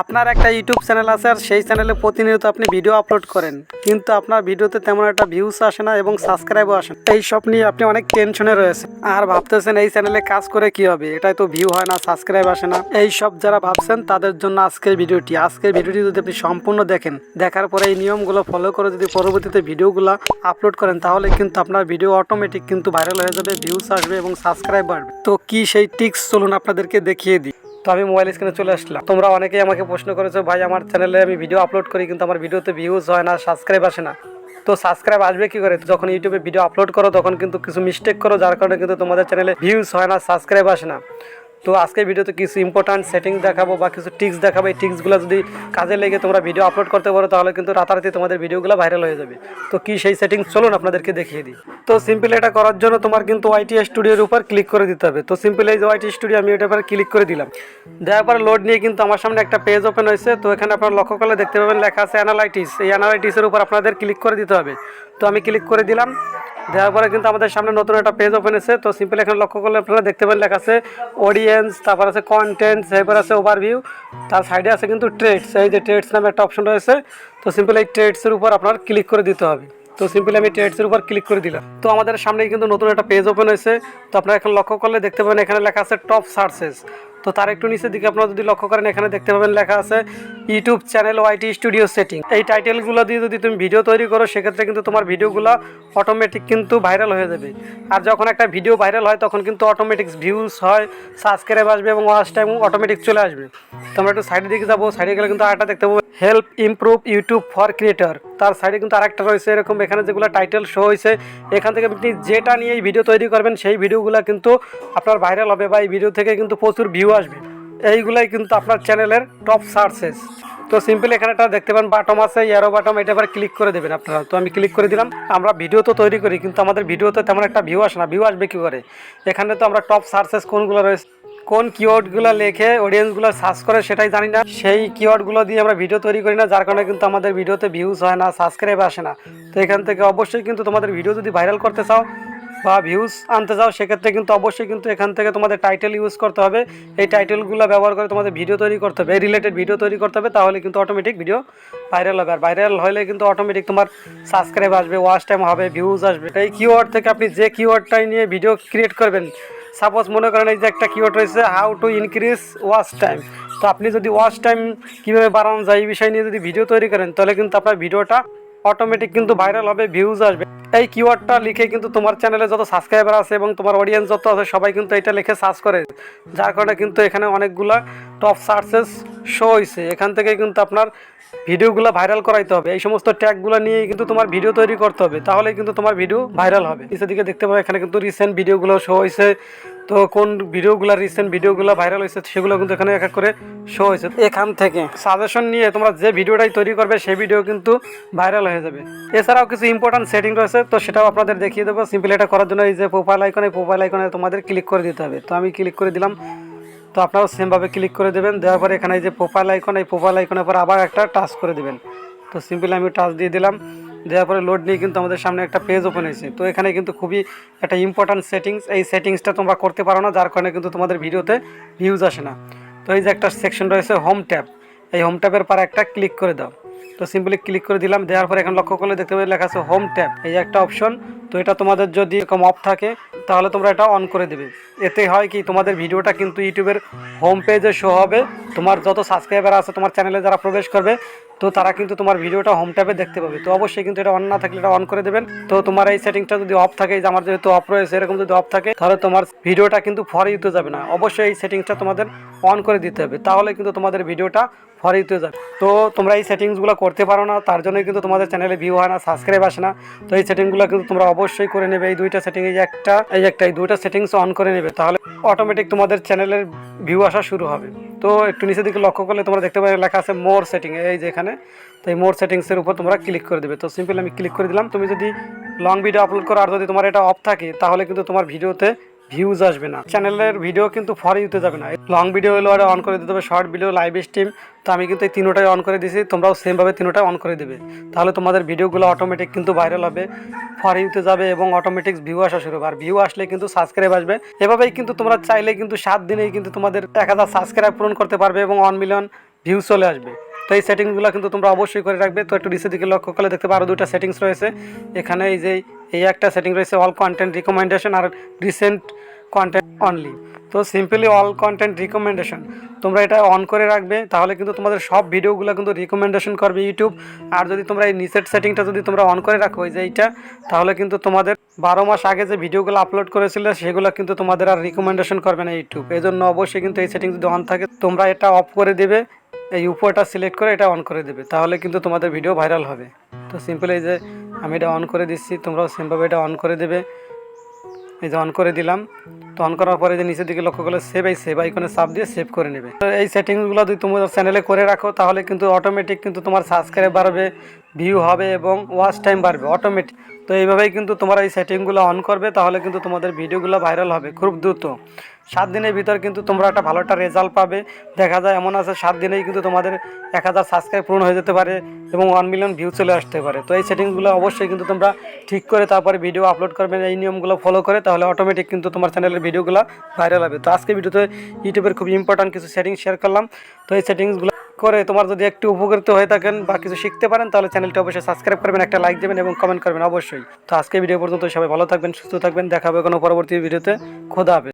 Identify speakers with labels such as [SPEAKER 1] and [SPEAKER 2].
[SPEAKER 1] আপনার একটা YouTube channel আছে আর সেই চ্যানেলে প্রতিনিয়ত আপনি ভিডিও আপলোড করেন, কিন্তু আপনার ভিডিওতে তেমন একটা ভিউস আসে না এবং সাবস্ক্রাইবও আসে না। এইসব নিয়ে আপনি অনেক টেনশনে রয়েছেন আর ভাবতেছেন এই চ্যানেলে কাজ করে কি হবে, এটাই তো ভিউ হয় না, সাবস্ক্রাইব আসে না। এই সব যারা ভাবছেন তাদের জন্য আজকের ভিডিওটি যদি আপনি সম্পূর্ণ দেখেন, দেখার পরে এই নিয়মগুলো ফলো করে যদি পরবর্তীতে ভিডিওগুলো আপলোড করেন, তাহলে কিন্তু আপনার ভিডিও অটোমেটিক কিন্তু ভাইরাল হয়ে যাবে, ভিউস আসবে এবং সাবস্ক্রাইব বাড়বে। তো কি সেই টিক্স চলুন আপনাদেরকে দেখিয়ে দিই। তো আমি মোবাইল স্ক্রিনে চলে আসলাম। তোমরা অনেকেই আমাকে প্রশ্ন করেছো, ভাই আমার চ্যানেলে আমি ভিডিও আপলোড করি কিন্তু আমার ভিডিওতে ভিউজ হয় না, সাবস্ক্রাইব আসে না। তো সাবস্ক্রাইব আসবে কি করে? যখন ইউটিউবে ভিডিও আপলোড করো তখন কিন্তু কিছু মিস্টেক করো, যার কারণে কিন্তু তোমাদের চ্যানেলে ভিউজ হয় না, সাবস্ক্রাইব আসে না। তো আজকের ভিডিওতে কিছু ইম্পর্ট্যান্ট সেটিংস দেখাবো বা কিছু টিক্স দেখাবো। এই টিক্সগুলো যদি কাজে লেগে তোমরা ভিডিও আপলোড করতে পারো তাহলে কিন্তু রাতারাতি তোমাদের ভিডিওগুলো ভাইরাল হয়ে যাবে। তো কি সেই সেটিংস চলুন আপনাদেরকে দেখিয়ে দিই। তো সিম্পল এটা করার জন্য তোমার কিন্তু ওয়াইটি স্টুডিওর উপর ক্লিক করে দিতে হবে। তো সিম্পল এই যে ওয়াইটি স্টুডিও, আমি এটার উপর ক্লিক করে দিলাম। দেওয়ার পরে লোড নিয়ে কিন্তু আমার সামনে একটা পেজ ওপেন হয়েছে। তো এখানে আপনারা লক্ষ্য করলে দেখতে পাবেন লেখা আছে অ্যানালাইটিস। এই অ্যানালাইটিসের উপর আপনাদের ক্লিক করে দিতে হবে। তো আমি ক্লিক করে দিলাম। দেওয়ার পরে কিন্তু আমাদের সামনে নতুন একটা পেজ ওপেন হয়েছে। তো সিম্পল এখানে লক্ষ্য করলে আপনারা দেখতে পাবেন লেখা আছে অডিয়েন্স, তারপর আছে কন্টেন্ট, এরপর আছে ওভারভিউ, তার সাইডে আছে কিন্তু ট্রেডস। এই যে ট্রেডস নামে একটা অপশন রয়েছে। তো সিম্পল এই ট্রেডসের উপর আপনার ক্লিক করে দিতে হবে। তো সিম্পলি আমি ট্রেডসের উপর ক্লিক করে দিলাম। তো আমাদের সামনে কিন্তু নতুন একটা পেজ ওপেন হয়েছে। তো আপনারা এখন লক্ষ্য করলে দেখতে পাবেন এখানে লেখা আছে টপ সার্চেস। তো তার একটু নিচের দিকে আপনারা যদি লক্ষ্য করেন এখানে দেখতে পাবেন লেখা আছে YouTube channel YT studio setting. এই টাইটেলগুলো দিয়ে যদি তুমি ভিডিও তৈরি করো সেক্ষেত্রে কিন্তু তোমার ভিডিওগুলো অটোমেটিক কিন্তু ভাইরাল হয়ে যাবে। আর যখন একটা ভিডিও ভাইরাল হয় তখন কিন্তু অটোমেটিক ভিউজ হয়, সাবস্ক্রাইব আসবে এবং ওয়াচ টাইম অটোমেটিক চলে আসবে। তো আমরা একটু সাইডের দিকে যাবো। সাইডে গেলে কিন্তু আরেকটা দেখতে পাবো help improve YouTube for creator. তার সাইডে কিন্তু আরেকটা রয়েছে এরকম, এখানে যেগুলো টাইটেল শো হয়েছে এখান থেকে আপনি যেটা নিয়ে এই ভিডিও তৈরি করবেন সেই ভিডিওগুলো কিন্তু আপনার ভাইরাল হবে বা এই ভিডিও থেকে কিন্তু প্রচুর ভিউ আসবে। এইগুলাই কিন্তু আপনার চ্যানেলের টপ সার্চেস। তো সিম্পল এখানে একটা দেখতে পান বাটম আছে, এরো বাটম, এটা এবার ক্লিক করে দেবেন আপনারা। তো আমি ক্লিক করে দিলাম। আমরা ভিডিও তো তৈরি করি কিন্তু আমাদের ভিডিওতে তেমন একটা ভিউ আসে না। ভিউ আসবে কী করে? এখানে তো আমরা টপ সার্চেস কোনগুলো রয়েছে, কোন কিওয়ার্ডগুলো লেখে অডিয়েন্সগুলো সার্চ করে সেটাই জানি না, সেই কিওয়ার্ডগুলো দিয়ে আমরা ভিডিও তৈরি করি না, যার কারণে কিন্তু আমাদের ভিডিওতে ভিউজ হয় না, সাবস্ক্রাইব আসে না। তো এখান থেকে অবশ্যই কিন্তু তোমাদের ভিডিও যদি ভাইরাল করতে চাও বা ভিউজ আনতে চাও সেক্ষেত্রে কিন্তু অবশ্যই কিন্তু এখান থেকে তোমাদের টাইটেল ইউজ করতে হবে। এই টাইটেলগুলো ব্যবহার করে তোমাদের ভিডিও তৈরি করতে হবে, এই রিলেটেড ভিডিও তৈরি করতে হবে, তাহলে কিন্তু অটোমেটিক ভিডিও ভাইরাল হবে। আর ভাইরাল হলে কিন্তু অটোমেটিক তোমার সাবস্ক্রাইব আসবে, ওয়াচ টাইম হবে, ভিউজ আসবে। এই কিওয়ার্ড থেকে আপনি যে কিওয়ার্ডটাই নিয়ে ভিডিও ক্রিয়েট করবেন, সাপোজ মনে করেন এই যে একটা কিওয়ার্ড রয়েছে how to increase watch time. তো আপনি যদি ওয়াচ টাইম কীভাবে বাড়ানো যায় এই বিষয় নিয়ে যদি ভিডিও তৈরি করেন তাহলে কিন্তু আপনার ভিডিওটা অটোমেটিক কিন্তু ভাইরাল হবে, ভিউজ আসবে। এই কিওয়ার্ডটা লিখে কিন্তু তোমার চ্যানেলে যত সাবস্ক্রাইবার আছে এবং তোমার অডিয়েন্স যত আছে সবাই কিন্তু এটা লিখে সার্চ করে, যার কারণে কিন্তু এখানে অনেকগুলা টপ সার্চেস শো হয়েছে। এখান থেকে কিন্তু আপনার ভিডিওগুলো ভাইরাল করাইতে হবে। এই সমস্ত ট্যাগগুলো নিয়ে কিন্তু তোমার ভিডিও তৈরি করতে হবে, তাহলে কিন্তু তোমার ভিডিও ভাইরাল হবে। নিচের দিকে দেখতে পাবে এখানে কিন্তু রিসেন্ট ভিডিওগুলো শো হয়েছে। তো কোন ভিডিওগুলো রিসেন্ট ভিডিওগুলো ভাইরাল হয়েছে সেগুলো কিন্তু এখানে এক এক করে শো হয়েছে। এখান থেকে সাজেশন নিয়ে তোমরা যে ভিডিওটাই তৈরি করবে সেই ভিডিও কিন্তু ভাইরাল হয়ে যাবে। এছাড়াও কিছু ইম্পর্টেন্ট সেটিং রয়েছে, তো সেটাও আপনাদের দেখিয়ে দেবো। সিম্পল এটা করার জন্য এই যে প্রোফাইল আইকন, এই প্রোফাইল আইকনে তোমাদের ক্লিক করে দিতে হবে। তো আমি ক্লিক করে দিলাম। তো আপনারাও সেমভাবে ক্লিক করে দেবেন। দেওয়ার পরে এখানে এই যে প্রোফাইল আইকন, এই প্রোফাইল আইকনের পর আবার একটা টাচ করে দেবেন। তো সিম্পলি আমি টাচ দিয়ে দিলাম। দেওয়ার পরে লোড নিয়ে কিন্তু আমাদের সামনে একটা পেজ ওপেন হয়েছে। তো এখানে কিন্তু খুবই একটা ইম্পর্ট্যান্ট সেটিংস, এই সেটিংসটা তোমরা করতে পারো না, যার কারণে কিন্তু তোমাদের ভিডিওতে ভিউজ আসে না। তো এই যে একটা সেকশন রয়েছে হোম ট্যাব, এই হোম ট্যাবের পর একটা ক্লিক করে দাও। তো সিম্পলি ক্লিক করে দিলাম। দেওয়ার পরে এখন লক্ষ্য করলে দেখতে পাবে লেখা আছে হোম ট্যাব, এই একটা অপশন। তো এটা তোমাদের যদি এরকম অফ থাকে তাহলে তোমরা এটা অন করে দেবে। এতে হয় কি তোমাদের ভিডিওটা কিন্তু ইউটিউবের হোম পেজে শো হবে। তোমার যত সাবস্ক্রাইবার আছে তোমার চ্যানেলে যারা প্রবেশ করবে তো তারা কিন্তু তোমার ভিডিওটা হোম ট্যাবে দেখতে পাবে। তো অবশ্যই কিন্তু এটা অন না থাকলে এটা অন করে দেবেন। তো তোমার এই সেটিংসটা যদি অফ থাকে, যে আমার যেহেতু অফ রয়েছে এরকম যদি অফ থাকে তাহলে তোমার ভিডিওটা কিন্তু ফর ইউতে যাবে না। অবশ্যই এই সেটিংসটা তোমাদের অন করে দিতে হবে, তাহলে কিন্তু তোমাদের ভিডিওটা ফর ইউতে যাবে। তো তোমরা এই সেটিংসগুলো করতে পারো না, তার জন্যই কিন্তু তোমাদের চ্যানেলে ভিউ হয় না, সাবস্ক্রাইব আসে না। তো এই সেটিংগুলো কিন্তু তোমরা অবশ্যই করে নেবে। এই দুইটা সেটিং, এই দুইটা সেটিংস অন করে নেবে, তাহলে অটোমেটিক তোমাদের চ্যানেলের ভিউ আসা শুরু হবে। তো একটু নিচের দিকে লক্ষ্য করলে তোমরা দেখতে পাবে লেখা আছে মোর সেটিং, এই যে এখানে। তো এই মোর সেটিংসের উপর তোমরা ক্লিক করে দেবে। তো সিম্পল আমি ক্লিক করে দিলাম। তুমি যদি লং ভিডিও আপলোড করো আর যদি তোমার এটা অফ থাকে তাহলে কিন্তু তোমার ভিডিওতে ভিউজ আসবে না, চ্যানেলের ভিডিও কিন্তু ফর ইউতে যাবে না। লং ভিডিও হলো আর অন করে দিতে হবে, শর্ট ভিডিও, লাইভ স্ট্রিম। তো আমি কিন্তু এই তিনোটাই অন করে দিয়েছি, তোমরাও সেমভাবে তিনোটাই অন করে দেবে, তাহলে তোমাদের ভিডিওগুলো অটোমেটিক কিন্তু ভাইরাল হবে, ফর ইউতে যাবে এবং অটোমেটিক ভিউ আসা শুরু হবে। আর ভিউ আসলে কিন্তু সাবস্ক্রাইব আসবে। এভাবেই কিন্তু তোমরা চাইলে কিন্তু 7 দিনেই কিন্তু তোমাদের 1000 সাবস্ক্রাইব পূরণ করতে পারবে এবং 1 মিলিয়ন ভিউ চলে আসবে। তো এই সেটিংসগুলো কিন্তু তোমরা অবশ্যই করে রাখবে। তো একটু নিচের দিকে লক্ষ্য করলে দেখতে পারো আরও দুটো সেটিংস রয়েছে। এখানে এই একটা সেটিং রয়েছে অল কন্টেন্ট রিকমেন্ডেশন আর রিসেন্ট কন্টেন্ট অনলি। তো সিম্পলি অল কন্টেন্ট রিকমেন্ডেশন তোমরা এটা অন করে রাখবে, তাহলে কিন্তু তোমাদের সব ভিডিওগুলো কিন্তু রিকমেন্ডেশন করবে ইউটিউব। আর যদি তোমরা এই নিচের সেটিংটা যদি তোমরা অন করে রাখো এইটা, তাহলে কিন্তু তোমাদের 12 মাস আগে যে ভিডিওগুলো আপলোড করেছিলে সেগুলো কিন্তু তোমাদের আর রিকমেন্ডেশন করবে না ইউটিউব। এই জন্য অবশ্যই কিন্তু এই সেটিং যদি অন থাকে তোমরা এটা অফ করে দেবে, এই উপরটা সিলেক্ট করে এটা অন করে দেবে, তাহলে কিন্তু তোমাদের ভিডিও ভাইরাল হবে। তো সিম্পল এই যে আমি এটা অন করে দিচ্ছি, তোমরাও সেমভাবে এটা অন করে দেবে। এই যে অন করে দিলাম। তো অন করার পরে যে নিচের দিকে লক্ষ্য করলে সেভ আইকনে চাপ দিয়ে সেভ করে নেবে। তো এই সেটিংসগুলো যদি তোমার চ্যানেলে করে রাখো তাহলে কিন্তু অটোমেটিক কিন্তু তোমার সাবস্ক্রাইব বাড়বে, ভিউ হবে এবং ওয়াচ টাইম বাড়বে অটোমেটিক। তো এইভাবেই কিন্তু তোমরা এই সেটিংগুলো অন করবে, তাহলে কিন্তু তোমাদের ভিডিওগুলো ভাইরাল হবে খুব দ্রুত। 7 দিনের ভিতর কিন্তু তোমরা একটা ভালো একটা রেজাল্ট পাবে। দেখা যায় এমন আছে 7 দিনেই কিন্তু তোমাদের 1000 সাবস্ক্রাইব পূরণ হয়ে যেতে পারে এবং 1 মিলিয়ন ভিউ চলে আসতে পারে। তো এই সেটিংসগুলো অবশ্যই কিন্তু তোমরা ঠিক করে তারপরে ভিডিও আপলোড করবে, এই নিয়মগুলো ফলো করে, তাহলে অটোমেটিক কিন্তু তোমার চ্যানেলের ভিডিওগুলো ভাইরাল হবে। তো আজকে ভিডিওতে ইউটিউবের খুব ইম্পর্ট্যান্ট কিছু সেটিংস শেয়ার করলাম। তো এই সেটিংসগুলো করে তোমার যদি একটু উপকৃত হয়ে থাকেন বা কিছু শিখতে পারেন, তাহলে চ্যানেলটা অবশ্যই সাবস্ক্রাইব করবেন, একটা লাইক দেবেন এবং কমেন্ট করবেন অবশ্যই। তো আজকে ভিডিও পর্যন্ত সবাই ভালো থাকবেন, সুস্থ থাকবেন, দেখা হবে কোনো পরবর্তী ভিডিওতে। খোদা হাফেজ।